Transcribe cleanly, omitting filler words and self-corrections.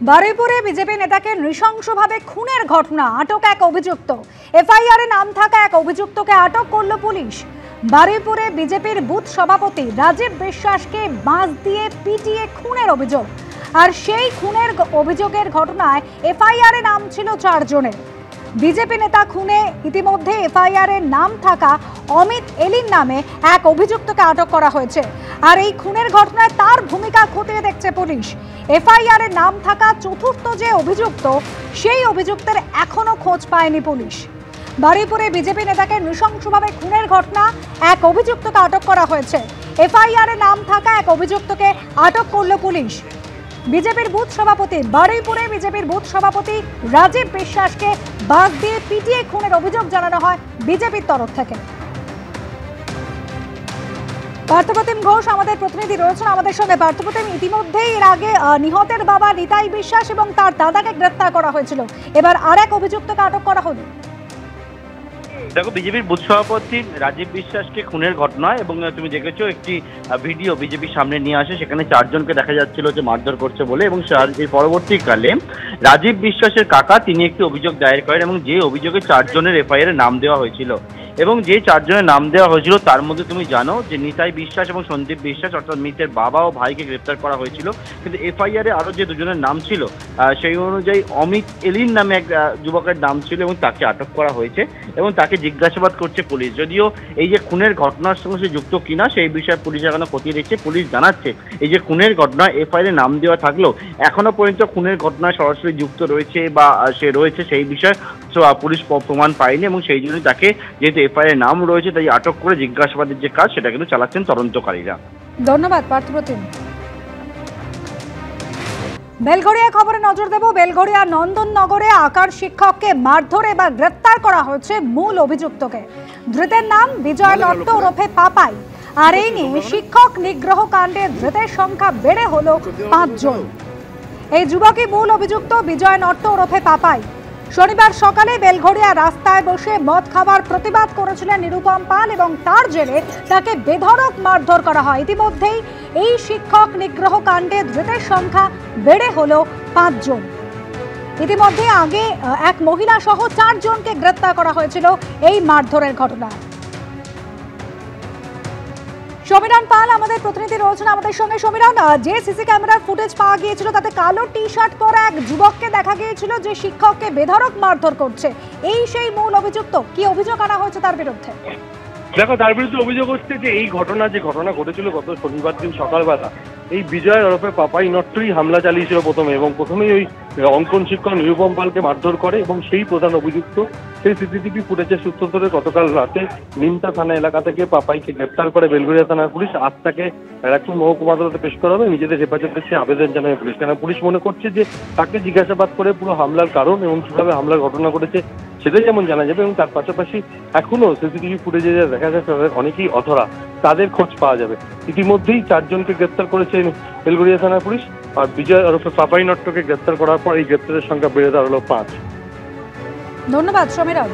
বারুইপুরে BJP নেতাকে নৃশংসভাবে খুনের ঘটনা, আটক এক অভিযুক্ত। এফআইআর এ নাম থাকা এক অভিযুক্তকে আটক করল পুলিশ। বারুইপুরে বিজেপির বুথ সভাপতি রাজীব বিশ্বাসকে বাঁশ দিয়ে পিটিয়ে খুনের অভিযোগ। আর সেই খুনের অভিযোগের ঘটনায় এফআইআর এ নাম ছিল 4 জনের। বিজেপি নেতা খুনে ইতিমধ্যে এফআইআর এর নাম থাকা অমিত এলিন নামে এক অভিযুক্তকে আটক করা হয়েছে। আর এই খুনের ঘটনায় তার ভূমিকা খতিয়ে দেখছে পুলিশ। এফআইআর এর নাম থাকা চতুর্থ যে অভিযুক্ত, সেই অভিযুক্তের এখনো খোঁজ পায়নি পুলিশ। বারুইপুরে বিজেপি নেতাকে নৃশংসভাবে খুনের ঘটনা, এক অভিযুক্তকে আটক করা হয়েছে। এফআইআর এর নাম থাকা এক অভিযুক্তকে আটক করল পুলিশ। বিজেপির বুথ সভাপতি, বারুইপুরে বিজেপির বুথ সভাপতি রাজীব বিশ্বাসকে বাঁশ দিয়ে পিটিয়ে খুনের অভিযোগ জানানো হয় বিজেপির তরফ থেকে। পার্থপ্রতিম ঘোষ আমাদের প্রতিনিধি রয়েছেন আমাদের সঙ্গে। পার্থপ্রতিম, ইতিমধ্যেই এর আগে নিহতের বাবা নিতাই বিশ্বাস এবং তার দাদাকে গ্রেফতার করা হয়েছিল, এবার আরেক অভিযুক্তকে আটক করা হলো। দেখো, বিজেপির বুথ সভাপতি রাজীব বিশ্বাসকে খুনের ঘটনা এবং তুমি দেখেছো একটি ভিডিও বিজেপির সামনে নিয়ে আসে, সেখানে 4 জনকে দেখা যাচ্ছিল যে মারধর করছে বলে, এবং এর পরবর্তীকালে রাজীব বিশ্বাসের কাকা তিনি একটি অভিযোগ দায়ের করেন এবং যে অভিযোগে 4 জনের এফআইআর নাম দেওয়া হয়েছিল। এবং যে 4 জনের নাম দেওয়া হয়েছিল তার মধ্যে তুমি জানো যে নিতাই বিশ্বাস এবং সন্দীপ বিশ্বাস অর্থাৎ মৃতের বাবা ও ভাইকে গ্রেপ্তার করা হয়েছিল, কিন্তু এফআইআরে আরও যে 2 জনের নাম ছিল সেই অনুযায়ী অমিত এলিন নামে এক যুবকের নাম ছিল এবং তাকে আটক করা হয়েছে এবং তাকে জিজ্ঞাসাবাদ করছে পুলিশ। যদিও এই যে খুনের ঘটনার সঙ্গে সে যুক্ত কিনা সেই বিষয়ে পুলিশ এখনো খতিয়ে দেখছে। পুলিশ জানাচ্ছে এই যে খুনের ঘটনা এফআইআরে নাম দেওয়া থাকলেও এখনো পর্যন্ত খুনের ঘটনায় সরাসরি যুক্ত রয়েছে বা সে রয়েছে সেই বিষয়ে পুলিশ প্রমাণ পায়নি এবং সেই জন্যই তাকে যেহেতু এফআইআর নাম রয়েছে তাই আটক করে জিজ্ঞাসাবাদের যে কাজ সেটা কিন্তু চালাচ্ছেন তদন্তকারীরা। ধন্যবাদ পার্থপ্রতিম। বেলঘড়িয়া খবরে নজর দেব। বেলঘড়িয়া নন্দননগরে আঁকার শিক্ষককে মারধরে বা গ্রেফতার করা হয়েছে মূল অভিযুক্তকে। ধৃতের নাম বিজয় নট্ট ওরফে পাপাই। আর এই নিয়ে শিক্ষক নিগ্রহ কাণ্ডে ধৃতের সংখ্যা বেড়ে হলো 5 জন। এই যুবকই মূল অভিযুক্ত বিজয় নট্ট ওরফে পাপাই। শনিবার সকালে বেলঘড়িয়া রাস্তায় বসে মদ খাবার প্রতিবাদ করেছিলেন নিরুপম পাল এবং তার জেরে তাকে বেধড়ক মারধর করা হয়। ইতিমধ্যেই এই শিক্ষক নিগ্রহ কাণ্ডে ধৃতের সংখ্যা বেড়ে হলো 5 জন। ইতিমধ্যে আগে এক মহিলা সহ 4 জনকে গ্রেফতার করা হয়েছিল এই মারধরের ঘটনায়। সমীরণ পাল আমাদের প্রতিনিধি রয়েছেন আমাদের সঙ্গে। সমীরণ, যে সিসি ক্যামেরার ফুটেজ পাওয়া গিয়েছিল তাতে কালো টি শার্ট পরা এক যুবককে দেখা গিয়েছিল যে শিক্ষককে বেধড়ক মারধর করছে, এই সেই মূল অভিযুক্ত। কি অভিযোগ আনা হয়েছে তার বিরুদ্ধে? দেখো, তার বিরুদ্ধে অভিযোগ হচ্ছে যে এই ঘটনা ঘটেছিল গত শনিবার দিন সকালবেলা। এই বিজয় ওরফে পাপাই নট্টই হামলা চালিয়েছিল প্রথমেই ওই অঙ্কন শিক্ষক নিরুপম পালকে মারধর করে এবং সেই প্রধান অভিযুক্ত। সেই সিসিটিভি ফুটেজের সূত্র ধরে গতকাল রাতে নিমতা থানা এলাকা থেকে পাপাইকে গ্রেপ্তার করে বেলঘড়িয়া থানার পুলিশ। আজ তাকে রাখুন মহকুমা আদালতে পেশ করা হবে। নিজেদের হেফাজতে সে আবেদন জানাবে পুলিশ। কেন পুলিশ মনে করছে যে তাকে জিজ্ঞাসাবাদ করে পুরো হামলার কারণ এবং কিভাবে হামলার ঘটনা ঘটেছে সেটাই যেমন জানা যাবে, এবং তার পাশাপাশি এখনো সিসিটিভি ফুটেজে দেখা যাচ্ছে অনেকেই অধরা, তাদের খোঁজ পাওয়া যাবে। ইতিমধ্যেই 4 জনকে গ্রেপ্তার করেছে বেলঘড়িয়া থানার পুলিশ। আর বিজয় ওরফে পাপাই নট্টকে গ্রেপ্তার করার পর এই গ্রেপ্তারের সংখ্যা বেড়ে দাঁড়ালো 5। ধন্যবাদ সমীরণ।